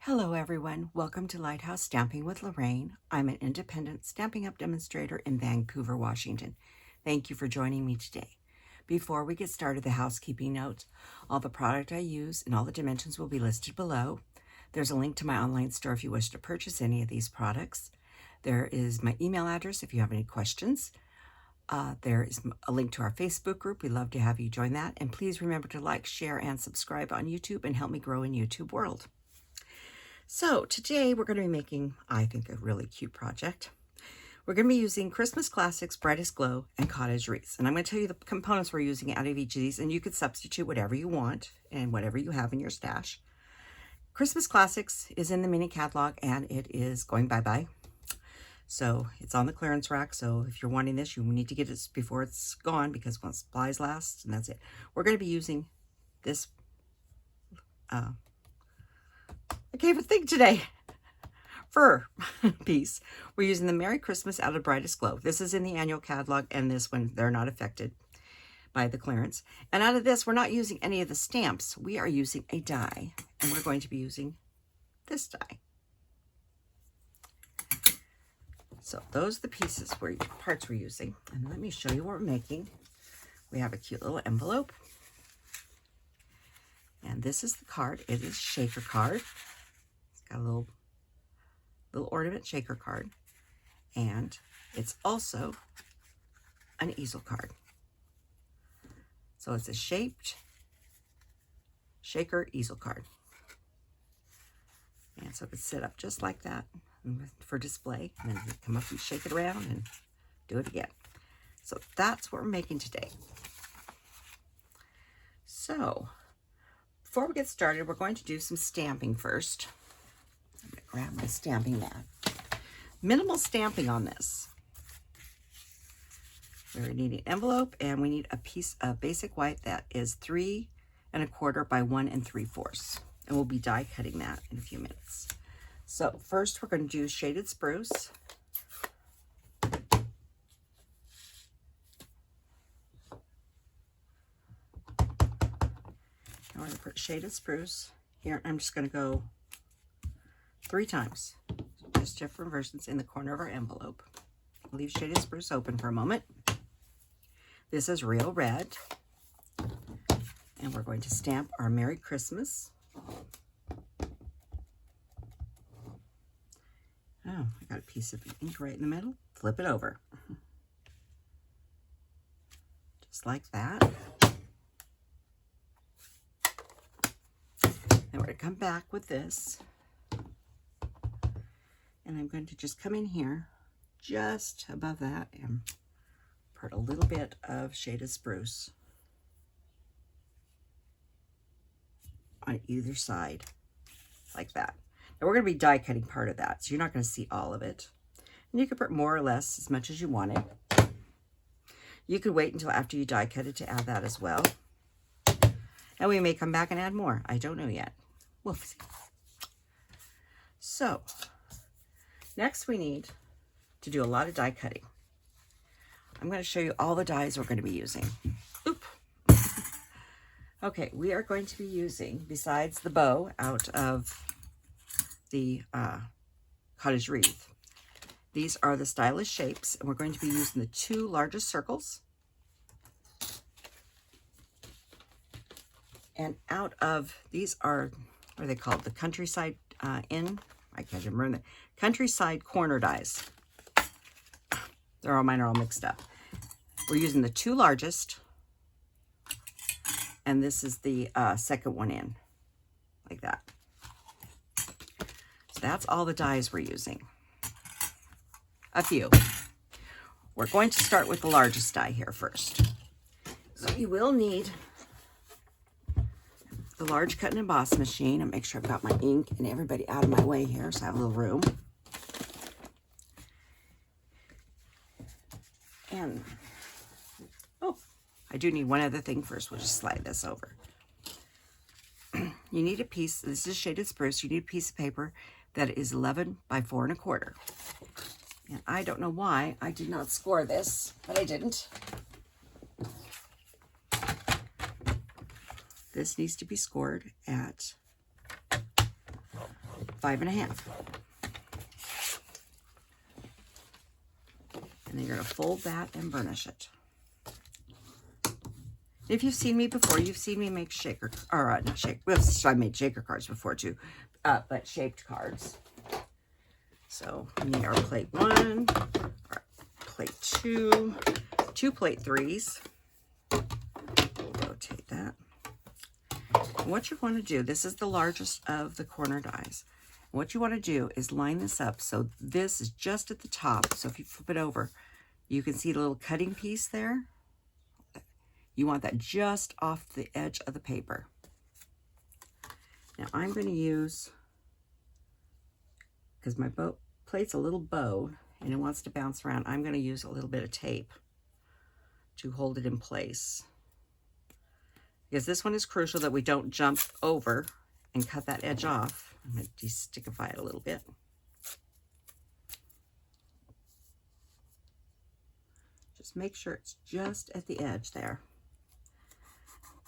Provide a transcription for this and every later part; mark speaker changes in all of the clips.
Speaker 1: Hello everyone, welcome to Lighthouse Stamping with Lorraine. I'm an independent Stampin' Up! Demonstrator in Vancouver, Washington. Thank you for joining me today. Before we get started, the housekeeping notes. All the product I use and all the dimensions will be listed below. There's a link to my online store if you wish to purchase any of these products. There is my email address if you have any questions. There is a link to our Facebook group. We'd love to have you join that. And please remember to like, share, and subscribe on YouTube and help me grow in YouTube world. So today we're going to be making, I think, a really cute project. We're going to be using Christmas Classics, Brightest Glow, and Cottage Wreaths. And I'm going to tell you the components we're using out of each of these, and you could substitute whatever you want and whatever you have in your stash. Christmas Classics is in the mini catalog, and it is going bye-bye. So it's on the clearance rack, so if you're wanting this, you need to get it before it's gone, because once supplies last, and that's it. We're going to be using this, I can't even think today, fur piece. We're using the Merry Christmas out of Brightest Glow. This is in the annual catalog, and this one, they're not affected by the clearance. And out of this, we're not using any of the stamps. We are using a die, and we're going to be using this die. So those are the pieces, parts we're using. And let me show you what we're making. We have a cute little envelope. And this is the card. It is shaker card. It's got a little ornament shaker card. And it's also an easel card. So it's a shaped shaker easel card. And so it could sit up just like that for display, and then you come up and shake it around and do it again. So that's what we're making today. So before we get started, we're going to do some stamping first. I'm going to grab my stamping mat. Minimal stamping on this. We need an envelope, and we need a piece of basic white that is 3 1/4 by 1 3/4, and we'll be die cutting that in a few minutes. So first we're going to do Shaded Spruce. And we're going to put Shaded Spruce here. I'm just going to go 3 times, just different versions in the corner of our envelope. Leave Shaded Spruce open for a moment. This is Real Red. And we're going to stamp our Merry Christmas. Oh, I got a piece of ink right in the middle. Flip it over. Just like that. Then we're going to come back with this. And I'm going to just come in here, just above that, and put a little bit of Shaded Spruce on either side, like that. Now we're going to be die cutting part of that, so you're not going to see all of it. And you can put more or less, as much as you want it. You could wait until after you die cut it to add that as well. And we may come back and add more. I don't know yet. We'll see. So, next we need to do a lot of die cutting. I'm going to show you all the dies we're going to be using. Oop. Okay, we are going to be using, besides the bow out of the Cottage Wreath, these are the stylish shapes, and we're going to be using the 2 largest circles. And out of, these are, what are they called? The Countryside Inn? I can't remember. The Countryside Corner dies. Mine are all mixed up. We're using the 2 largest, and this is the second one in, like that. So that's all the dies we're using. A few. We're going to start with the largest die here first. So you will need the large cut and emboss machine, and make sure I've got my ink and everybody out of my way here so I have a little room. And, oh, I do need one other thing first. We'll just slide this over. You need a piece, this is Shaded Spruce, you need a piece of paper that is 11 by 4 1/4. And I don't know why I did not score this, but I didn't. This needs to be scored at 5.5. And then you're going to fold that and burnish it. If you've seen me before, you've seen me make shaker, or not shaker, well, I made shaker cards before too, but shaped cards. So we need our plate 1, our plate 2, 2 plate 3s. We'll rotate that. And what you want to do, this is the largest of the corner dies. What you want to do is line this up so this is just at the top. So if you flip it over, you can see the little cutting piece there. You want that just off the edge of the paper. Now I'm going to use, because my plate's a little bowed and it wants to bounce around, I'm going to use a little bit of tape to hold it in place. Because this one is crucial that we don't jump over and cut that edge off. I'm going to destickify it a little bit. Just make sure it's just at the edge there.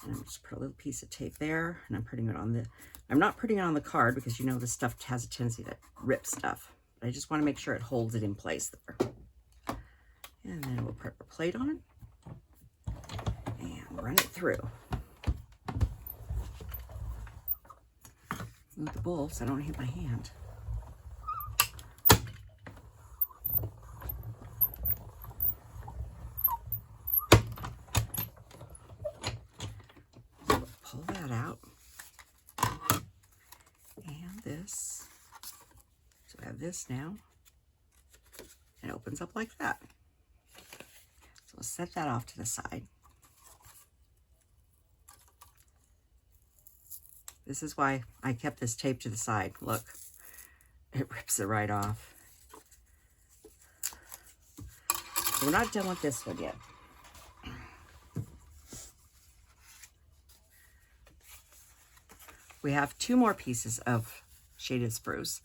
Speaker 1: And I'm just put a little piece of tape there, and I'm putting it on the, I'm not putting it on the card because you know the stuff has a tendency to rip stuff. But I just want to make sure it holds it in place there. And then we'll put our plate on and run it through. Move the bowl so I don't hit my hand. Pull that out. And this. So I have this now. It opens up like that. So we'll set that off to the side. This is why I kept this tape to the side. Look, it rips it right off. So we're not done with this one yet. We have 2 more pieces of Shaded Spruce,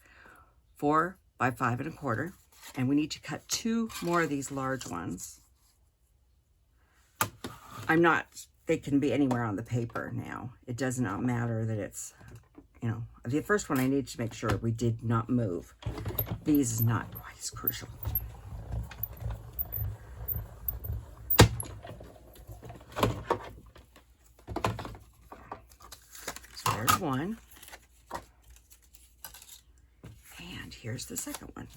Speaker 1: 4 by 5 1/4, and we need to cut 2 more of these large ones. They can be anywhere on the paper now. It does not matter that it's, you know, the first one I need to make sure we did not move. These is not quite as crucial. So there's one. And here's the second one.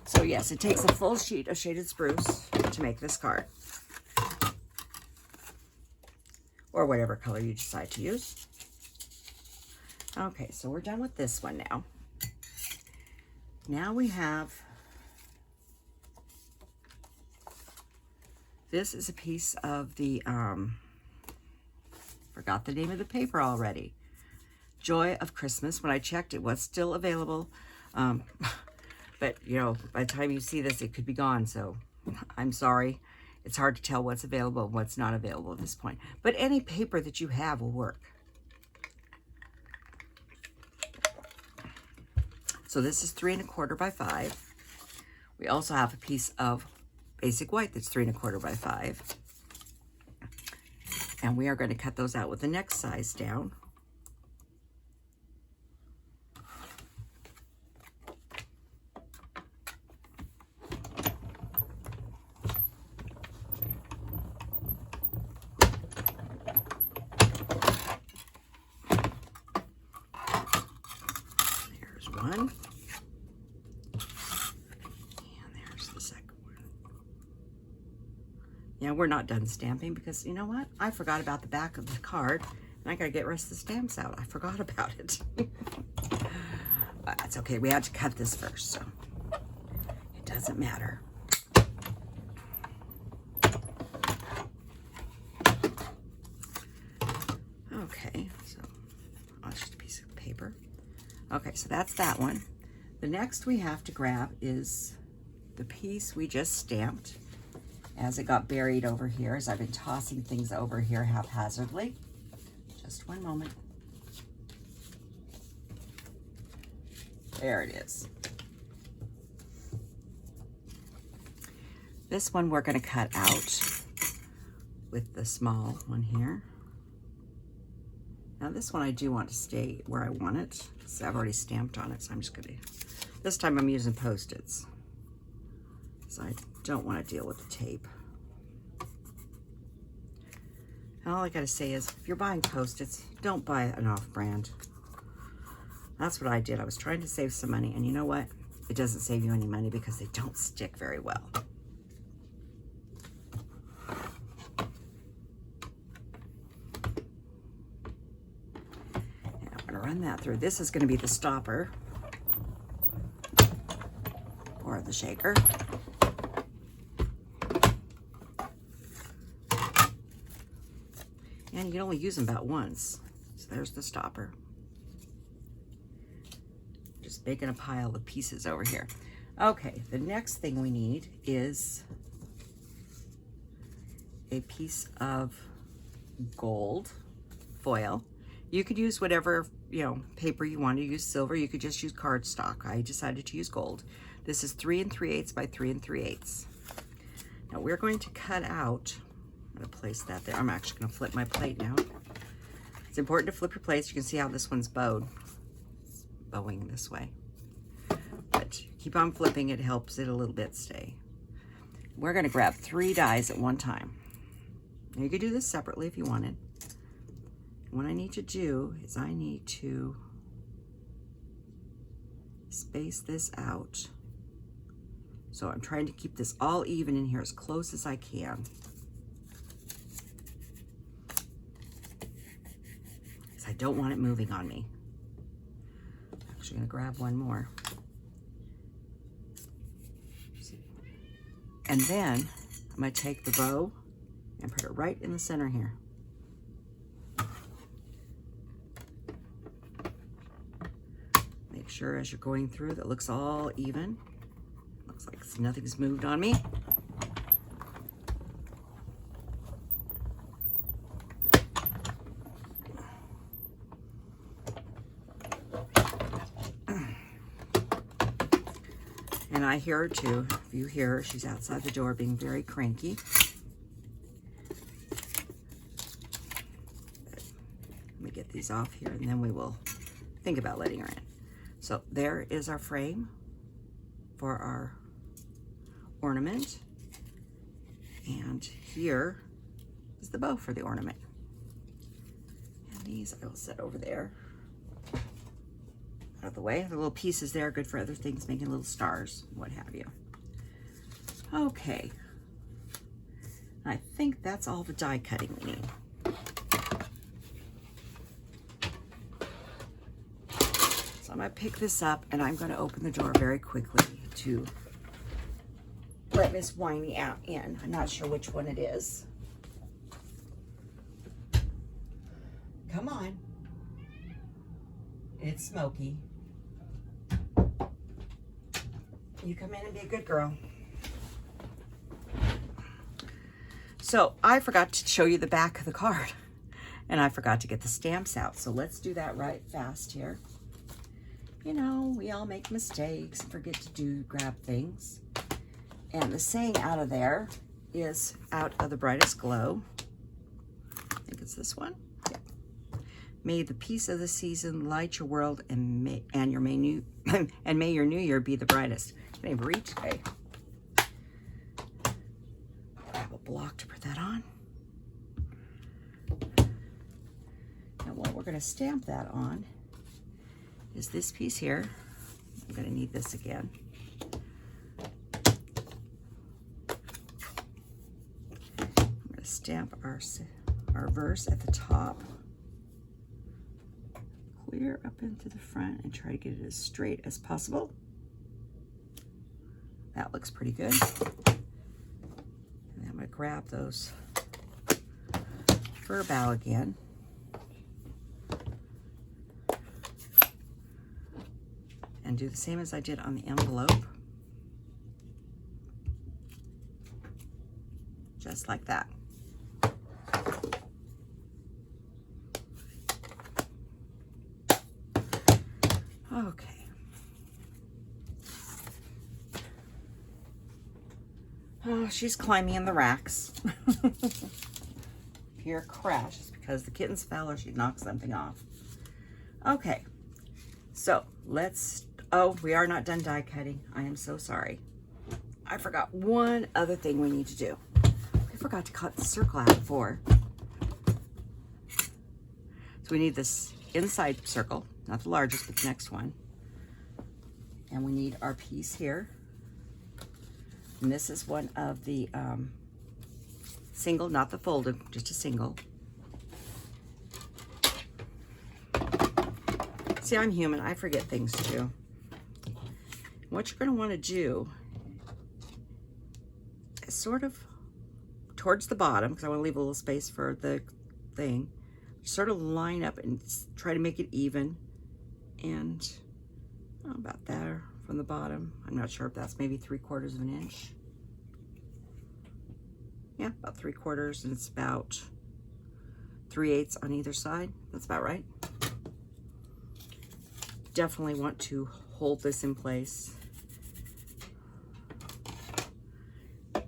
Speaker 1: So yes, it takes a full sheet of Shaded Spruce to make this card. Or whatever color you decide to use. Okay, so we're done with this one now. Now we have, this is a piece of the, forgot the name of the paper already. Joy of Christmas. When I checked, it was still available. But, you know, by the time you see this, it could be gone. So I'm sorry. It's hard to tell what's available and what's not available at this point. But any paper that you have will work. So this is 3 1/4 by 5. We also have a piece of basic white that's 3 1/4 by 5. And we are going to cut those out with the next size down. One. And there's the second one. Yeah, we're not done stamping because you know what? I forgot about the back of the card and I gotta get the rest of the stamps out. I forgot about it. That's okay. We had to cut this first, so it doesn't matter. Okay, so that's just a piece of paper. Okay, so that's that one. The next we have to grab is the piece we just stamped as it got buried over here, as I've been tossing things over here haphazardly. Just one moment. There it is. This one we're going to cut out with the small one here. Now this one I do want to stay where I want it, because I've already stamped on it, so I'm just going to, this time I'm using Post-its, so I don't want to deal with the tape. And all I got to say is, if you're buying Post-its, don't buy an off-brand. That's what I did. I was trying to save some money, and you know what? It doesn't save you any money because they don't stick very well. And I'm going to run that through. This is going to be the stopper or the shaker. And you can only use them about once. So there's the stopper. Just making a pile of pieces over here. Okay, the next thing we need is a piece of gold foil. You could use whatever, paper you want to use. Silver, you could just use cardstock. I decided to use gold. This is 3 3/8 by 3 3/8. Now we're going to cut out, I'm going to place that there. I'm actually going to flip my plate now. It's important to flip your plates. You can see how this one's bowed. It's bowing this way. But keep on flipping, it helps it a little bit stay. We're going to grab 3 dies at one time. Now you could do this separately if you wanted. What I need to do is I need to space this out. So I'm trying to keep this all even in here as close as I can. Because I don't want it moving on me. I'm actually going to grab one more. And then I'm going to take the bow and put it right in the center here. Make sure as you're going through that it looks all even. Looks like nothing's moved on me. And I hear her too. If you hear her, she's outside the door being very cranky. Let me get these off here and then we will think about letting her in. So there is our frame for our ornament. And here is the bow for the ornament. And these I will set over there. Out of the way. The little pieces there are good for other things, making little stars, what have you. Okay. I think that's all the die cutting we need. So I'm going to pick this up and I'm going to open the door very quickly to let Miss Whiny out in. I'm not sure which one it is. Come on. It's Smokey. You come in and be a good girl. So I forgot to show you the back of the card and I forgot to get the stamps out. So let's do that right fast here. You know, we all make mistakes and forget to grab things. And the saying out of there is out of the brightest glow. I think it's this one. Yeah. May the peace of the season light your world and may your new year be the brightest. Can I read today? Grab a block to put that on. Now what we're going to stamp that on is this piece here. I'm going to need this again. I'm going to stamp our verse at the top. Clear up into the front and try to get it as straight as possible. That looks pretty good. And then I'm going to grab those fur bow again. And do the same as I did on the envelope. Just like that. Okay. Oh, she's climbing in the racks. Here crash is because the kittens fell or she knocked something off. Okay, so let's, oh, we are not done die cutting. I am so sorry. I forgot one other thing we need to do. We forgot to cut the circle out before. So we need this inside circle, not the largest, but the next one. And we need our piece here. And this is one of the single, not the folded, just a single. See, I'm human. I forget things too. What you're going to want to do is sort of towards the bottom, because I want to leave a little space for the thing, sort of line up and try to make it even. And about there from the bottom. I'm not sure if that's maybe 3/4 of an inch. Yeah, about 3/4, and it's about 3/8 on either side. That's about right. Definitely want to hold this in place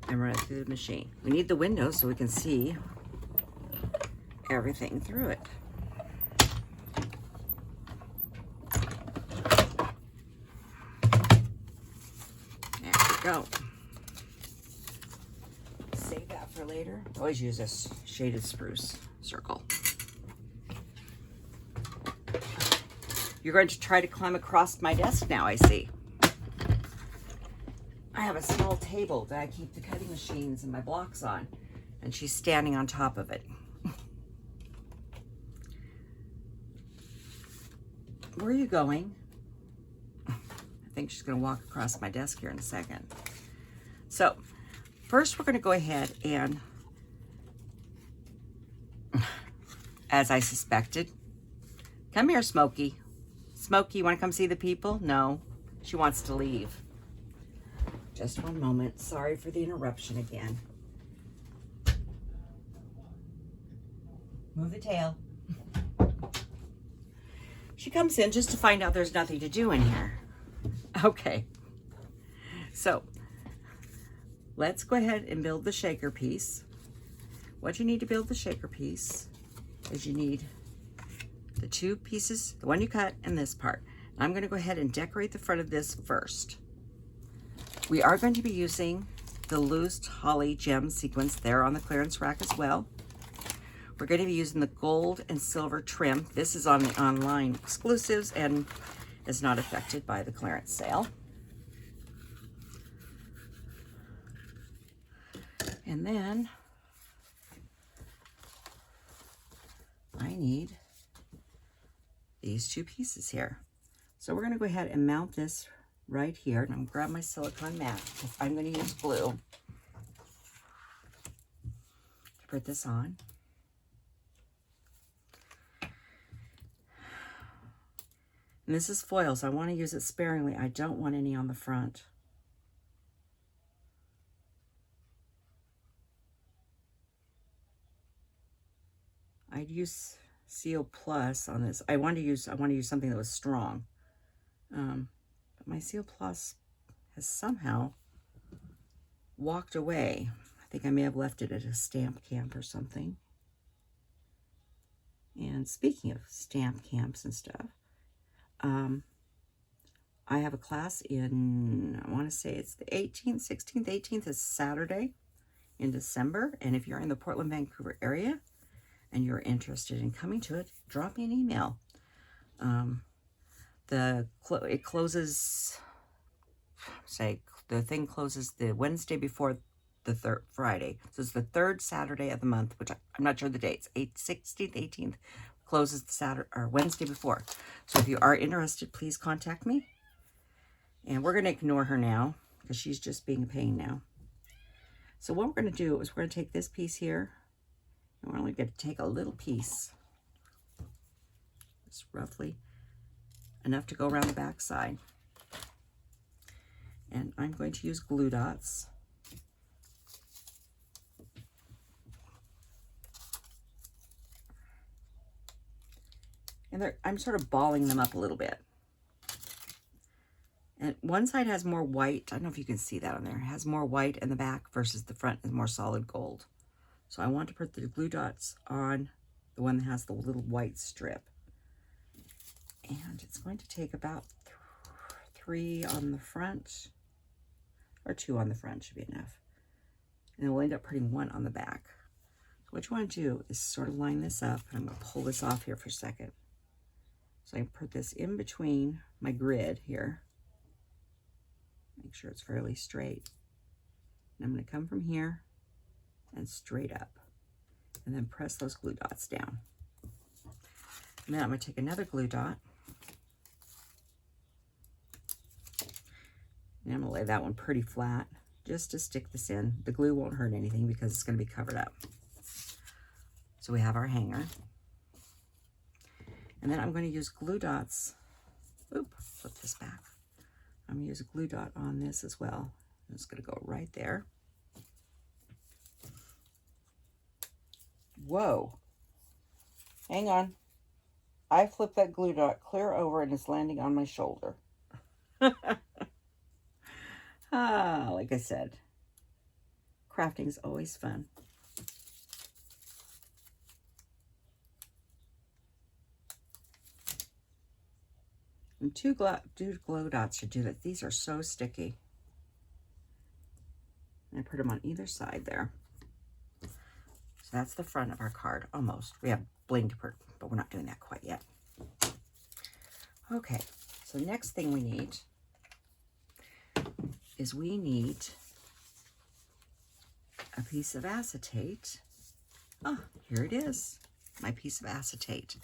Speaker 1: and run it through the machine. We need the window so we can see everything through it. There we go. Save that for later. Always use this Shaded Spruce circle. You're going to try to climb across my desk now, I see. I have a small table that I keep the cutting machines and my blocks on, and she's standing on top of it. Where are you going? I think she's going to walk across my desk here in a second. So, first we're going to go ahead and, as I suspected, come here, Smokey. Smokey, you want to come see the people? No, she wants to leave. Just one moment. Sorry for the interruption again. Move the tail. She comes in just to find out there's nothing to do in here. Okay. So, let's go ahead and build the shaker piece. What you need to build the shaker piece is you need the two pieces, the one you cut and this part. I'm going to go ahead and decorate the front of this first. We are going to be using the loose holly gem sequins there on the clearance rack as well. We're going to be using the gold and silver trim. This is on the online exclusives and is not affected by the clearance sale. And then I need these two pieces here. So we're going to go ahead and mount this right here. And I'm going to grab my silicone mat because I'm going to use glue to put this on. And this is foil, so I want to use it sparingly. I don't want any on the front. I'd use Seal Plus on this. I want to use something that was strong. But my Seal Plus has somehow walked away. I think I may have left it at a stamp camp or something. And speaking of stamp camps and stuff, I have a class in, I want to say it's the 18th, 16th, 18th is Saturday in December. And if you're in the Portland, Vancouver area and you're interested in coming to it, drop me an email. It closes, say, the thing closes the Wednesday before the third Friday. So it's the third Saturday of the month, which I'm not sure the dates, 16th, 18th, closes the Saturday or Wednesday before. So if you are interested, please contact me. And we're going to ignore her now because she's just being a pain now. So what we're going to do is we're going to take this piece here, and we're only going to take a little piece. It's roughly enough to go around the back side. And I'm going to use glue dots. And I'm sort of balling them up a little bit. And one side has more white. I don't know if you can see that on there. It has more white in the back versus the front is more solid gold. So I want to put the glue dots on the one that has the little white strip. And it's going to take about 3 on the front, or 2 on the front should be enough. And we'll end up putting 1 on the back. So what you want to do is sort of line this up. I'm going to pull this off here for a second. So I can put this in between my grid here. Make sure it's fairly straight. And I'm going to come from here and straight up. And then press those glue dots down. And then I'm going to take another glue dot. And I'm going to lay that one pretty flat just to stick this in. The glue won't hurt anything because it's going to be covered up. So we have our hanger. And then I'm going to use glue dots. Oop, flip this back. I'm going to use a glue dot on this as well. It's going to go right there. Whoa. Hang on. I flipped that glue dot clear over and it's landing on my shoulder. Like I said, crafting is always fun. And two glue dots should do that. These are so sticky. And I put them on either side there. So that's the front of our card, almost. We have bling to put, but we're not doing that quite yet. Okay, so next thing we need is we need a piece of acetate. Oh, here it is, my piece of acetate.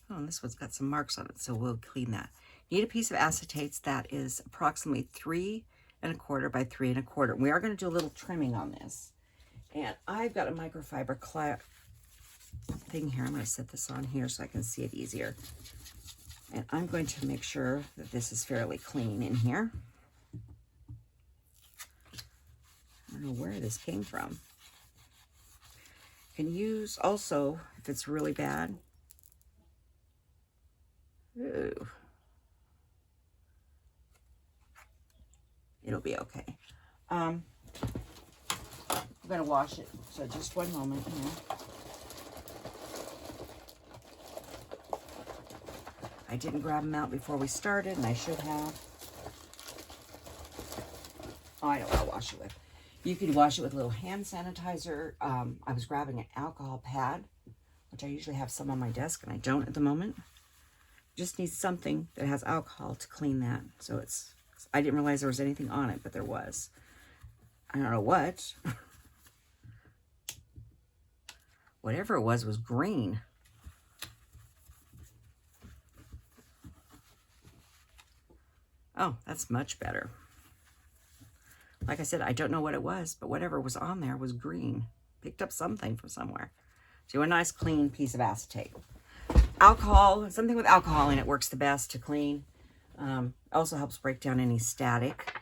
Speaker 1: Oh, and this one's got some marks on it, so we'll clean that. You need a piece of acetate that is approximately 3 1/4 by 3 1/4. We are going to do a little trimming on this. And I've got a microfiber thing here. I'm going to set this on here so I can see it easier. And I'm going to make sure that this is fairly clean in here. I don't know where this came from. You can use also, if it's really bad. Ooh. It'll be okay. I'm going to wash it, so just one moment here. I didn't grab them out before we started, and I should have. Oh, I know what I'll wash it with. You can wash it with a little hand sanitizer. I was grabbing an alcohol pad, which I usually have some on my desk, and I don't at the moment. Just need something that has alcohol to clean that. So it's, I didn't realize there was anything on it, but there was. I don't know what. Whatever it was green. Oh, that's much better. Like I said, I don't know what it was, but whatever was on there was green. Picked up something from somewhere. So a nice clean piece of acetate. Alcohol, something with alcohol in it works the best to clean. Also helps break down any static.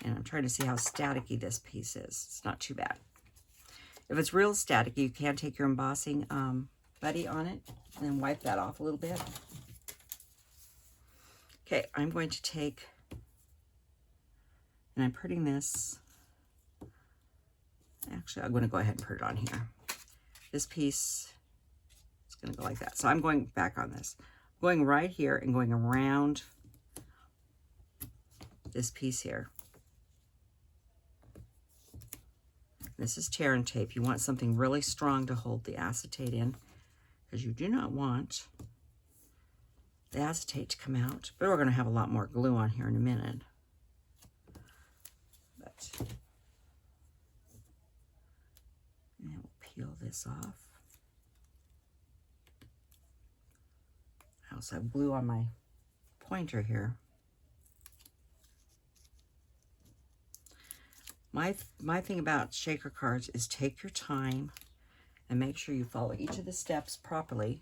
Speaker 1: And I'm trying to see how staticky this piece is. It's not too bad. If it's real staticky, you can take your embossing buddy on it and then wipe that off a little bit. Okay, I'm going to take, and I'm putting this, actually I'm going to go ahead and put it on here. This piece is going to go like that. So I'm going back on this. Going right here and going around this piece here. This is tear and tape. You want something really strong to hold the acetate in because you do not want the acetate to come out. But we're going to have a lot more glue on here in a minute. But, and we'll peel this off. I also have glue on my pointer here. My thing about shaker cards is take your time and make sure you follow each of the steps properly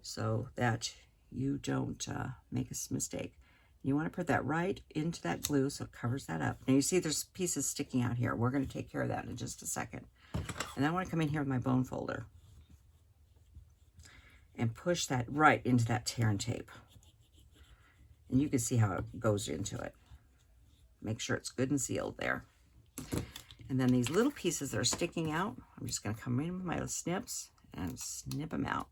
Speaker 1: so that you don't make a mistake. You want to put that right into that glue so it covers that up. Now you see there's pieces sticking out here. We're going to take care of that in just a second. And I want to come in here with my bone folder and push that right into that tear and tape. And you can see how it goes into it. Make sure it's good and sealed there. And then these little pieces that are sticking out, I'm just going to come in with my snips and snip them out.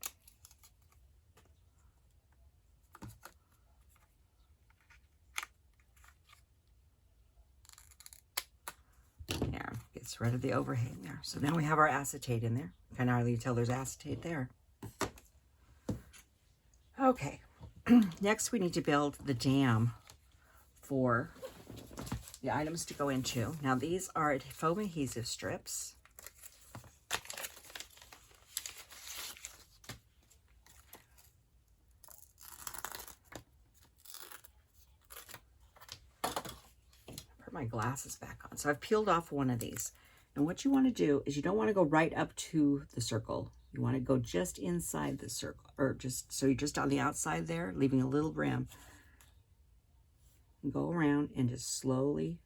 Speaker 1: There, gets rid of the overhang there. So now we have our acetate in there. Kind of hardly tell there's acetate there. Okay, next we need to build the dam for the items to go into. Now these are foam adhesive strips. Put my glasses back on. So I've peeled off one of these. And what you want to do is you don't want to go right up to the circle. You want to go just inside the circle, or just so you're just on the outside there, leaving a little rim. And go around and just slowly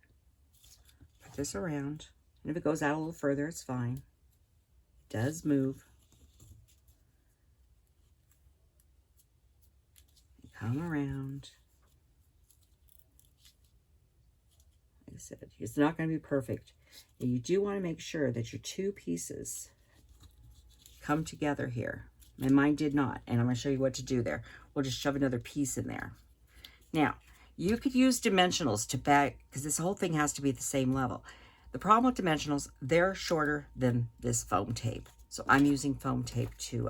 Speaker 1: put this around. And if it goes out a little further, it's fine. It does move. And come around. Like I said, it's not going to be perfect. And you do want to make sure that your two pieces come together here. And mine did not. And I'm going to show you what to do there. We'll just shove another piece in there. Now, you could use dimensionals to back, because this whole thing has to be the same level. The problem with dimensionals, they're shorter than this foam tape. So I'm using foam tape to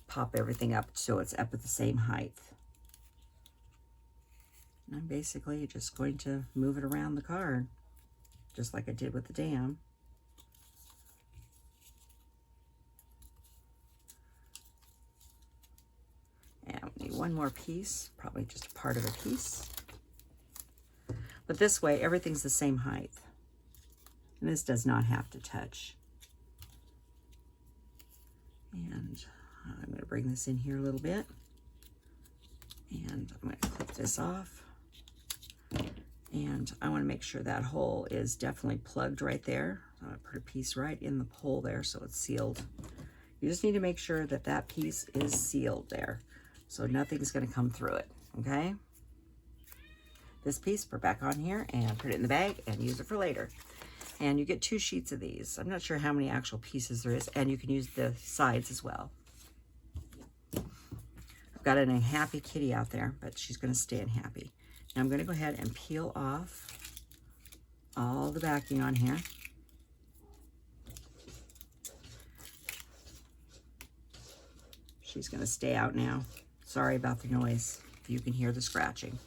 Speaker 1: pop everything up so it's up at the same height. And I'm basically just going to move it around the card, just like I did with the dam. And we need one more piece, probably just a part of a piece. But this way, everything's the same height. And this does not have to touch. And I'm going to bring this in here a little bit. And I'm going to clip this off. And I want to make sure that hole is definitely plugged right there. I'm going to put a piece right in the hole there so it's sealed. You just need to make sure that that piece is sealed there, so nothing's going to come through it, okay? This piece, put back on here and put it in the bag and use it for later. And you get 2 sheets of these. I'm not sure how many actual pieces there is, and you can use the sides as well. I've got an unhappy kitty out there, but she's going to stay unhappy. Now I'm going to go ahead and peel off all the backing on here. She's going to stay out now. Sorry about the noise, if you can hear the scratching.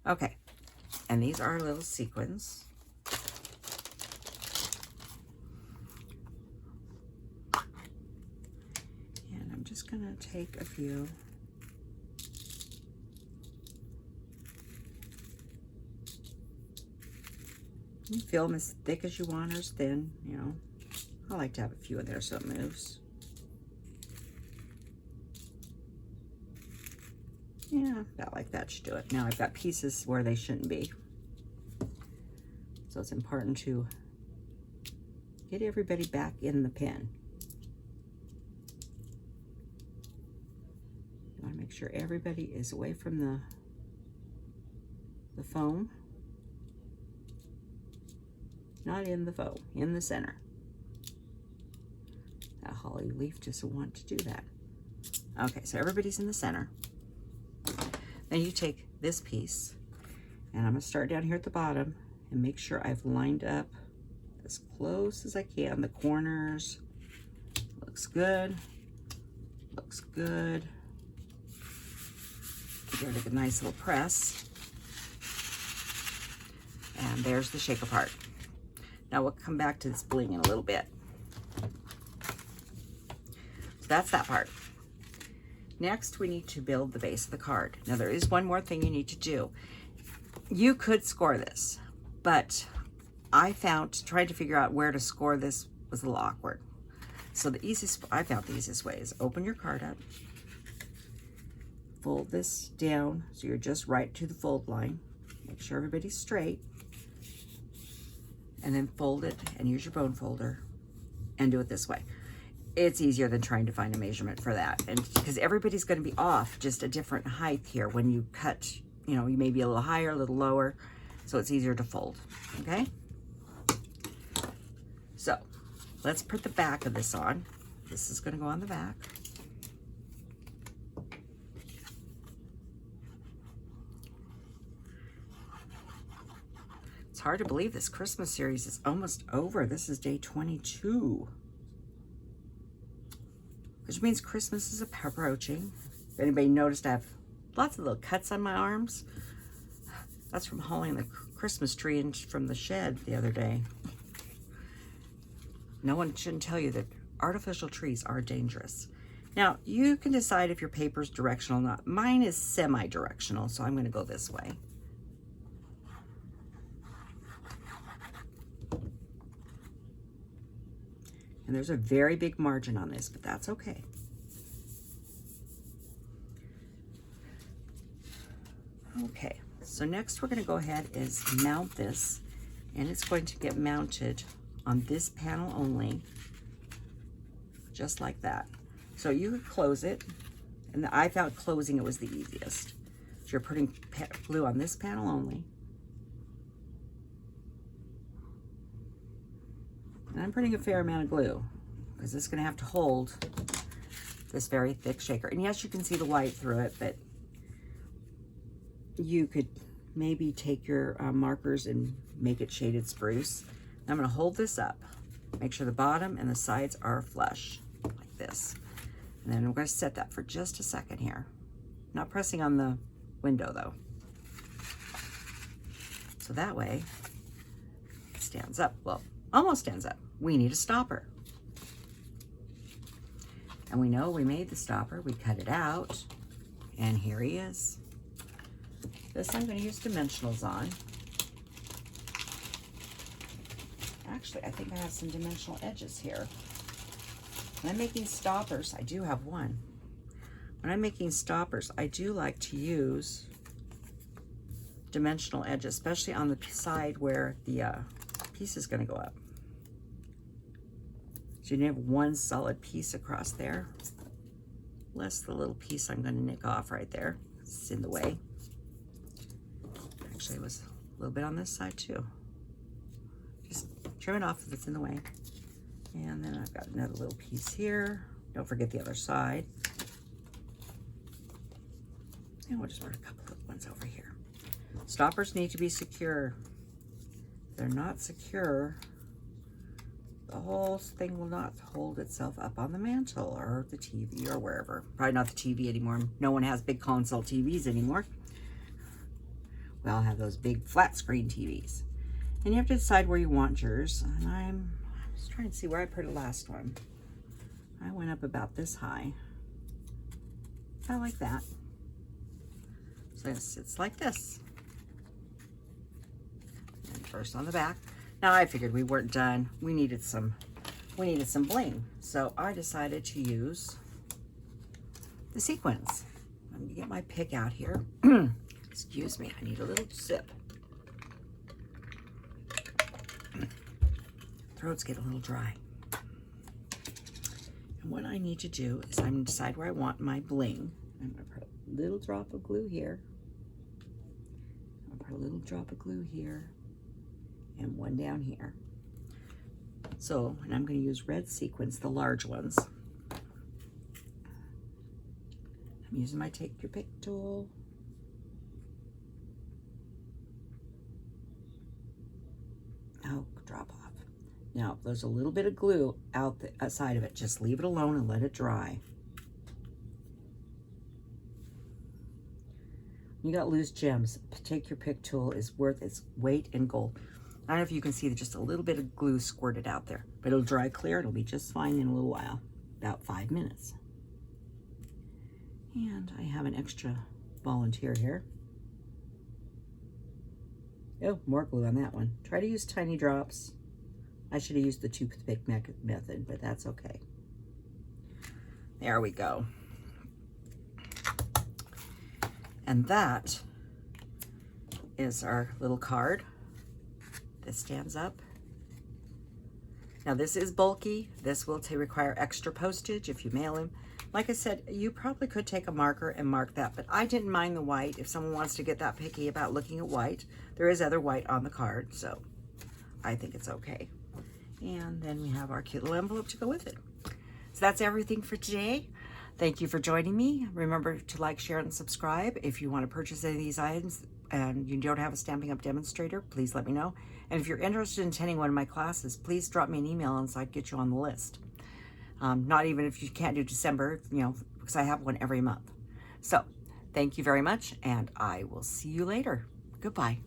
Speaker 1: Okay, and these are little sequins. And I'm just going to take a few. You fill them as thick as you want or as thin, you know. I like to have a few in there so it moves. Yeah, about like that should do it. Now I've got pieces where they shouldn't be. So it's important to get everybody back in the pin. You want to make sure everybody is away from the foam. Not in the foam, in the center. That holly leaf doesn't want to do that. Okay, so everybody's in the center. Then you take this piece, and I'm going to start down here at the bottom and make sure I've lined up as close as I can. The corners, looks good, looks good. Give it a nice little press. And there's the shaker part. Now we'll come back to this bling in a little bit. So that's that part. Next, we need to build the base of the card. Now there is one more thing you need to do. You could score this, but I found trying to figure out where to score this was a little awkward. So I found the easiest way is open your card up, fold this down so you're just right to the fold line. Make sure everybody's straight. And then fold it and use your bone folder and do it this way. it's easier than trying to find a measurement for that. And because everybody's going to be off just a different height here when you cut, you know, you may be a little higher, a little lower, so it's easier to fold, okay? So let's put the back of this on. This is going to go on the back. It's hard to believe this Christmas series is almost over. This is day 22. Which means Christmas is approaching. If anybody noticed, I have lots of little cuts on my arms. That's from hauling the Christmas tree in from the shed the other day. No one shouldn't tell you that artificial trees are dangerous. Now, you can decide if your paper's directional or not. Mine is semi-directional, so I'm going to go this way. And there's a very big margin on this, but that's okay. Okay, so next we're going to go ahead is mount this, and it's going to get mounted on this panel only, just like that. So you could close it, and I found closing it was the easiest. So you're putting glue on this panel only. And I'm putting a fair amount of glue because it's going to have to hold this very thick shaker. And yes, you can see the white through it, but you could maybe take your markers and make it shaded spruce. I'm going to hold this up. Make sure the bottom and the sides are flush, like this. And then we're going to set that for just a second here. Not pressing on the window, though. So that way, it stands up. Well, almost stands up. We need a stopper. And we know we made the stopper. We cut it out. And here he is. This I'm going to use Dimensionals on. Actually, I think I have some dimensional edges here. When I'm making stoppers, I do have one. When I'm making stoppers, I do like to use dimensional edges, especially on the side where the piece is going to go up. So you have one solid piece across there, less the little piece I'm going to nick off right there. It's in the way. Actually, it was a little bit on this side too. Just trim it off if it's in the way. And then I've got another little piece here. Don't forget the other side. And we'll just put a couple of ones over here. Stoppers need to be secure. If they're not secure, the whole thing will not hold itself up on the mantle or the TV or wherever. Probably not the TV anymore. No one has big console TVs anymore. We all have those big flat screen TVs. And you have to decide where you want yours. And I'm just trying to see where I put the last one. I went up about this high. About like that. So it's like this. And first on the back. Now I figured we weren't done. We needed some bling. So I decided to use the Sequins. Let me get my pick out here. Excuse me, I need a little sip. Throats get a little dry. And what I need to do is I'm going to decide where I want my bling. I'm going to put a little drop of glue here. I'm going to put a little drop of glue here. And one down here. So, and I'm going to use red sequins, the large ones. I'm using my Take Your Pick tool. Oh, drop off. Now, there's a little bit of glue out the outside of it. Just leave it alone and let it dry. You got loose gems. Take Your Pick tool is worth its weight in gold. I don't know if you can see that just a little bit of glue squirted out there, but it'll dry clear. It'll be just fine in a little while, about 5 minutes. And I have an extra volunteer here. Oh, more glue on that one. Try to use tiny drops. I should have used the toothpick method, but that's okay. There we go. And that is our little card that stands up. Now this is bulky. This will require extra postage if you mail him. Like I said, you probably could take a marker and mark that, but I didn't mind the white. If someone wants to get that picky about looking at white, there is other white on the card, so I think it's okay. And then we have our cute little envelope to go with it. So that's everything for today. Thank you for joining me. Remember to like, share, and subscribe. If you want to purchase any of these items and you don't have a Stampin' Up! Demonstrator, please let me know. And if you're interested in attending one of my classes, please drop me an email and so I can get you on the list. Not even if you can't do December, because I have one every month. So thank you very much, and I will see you later. Goodbye.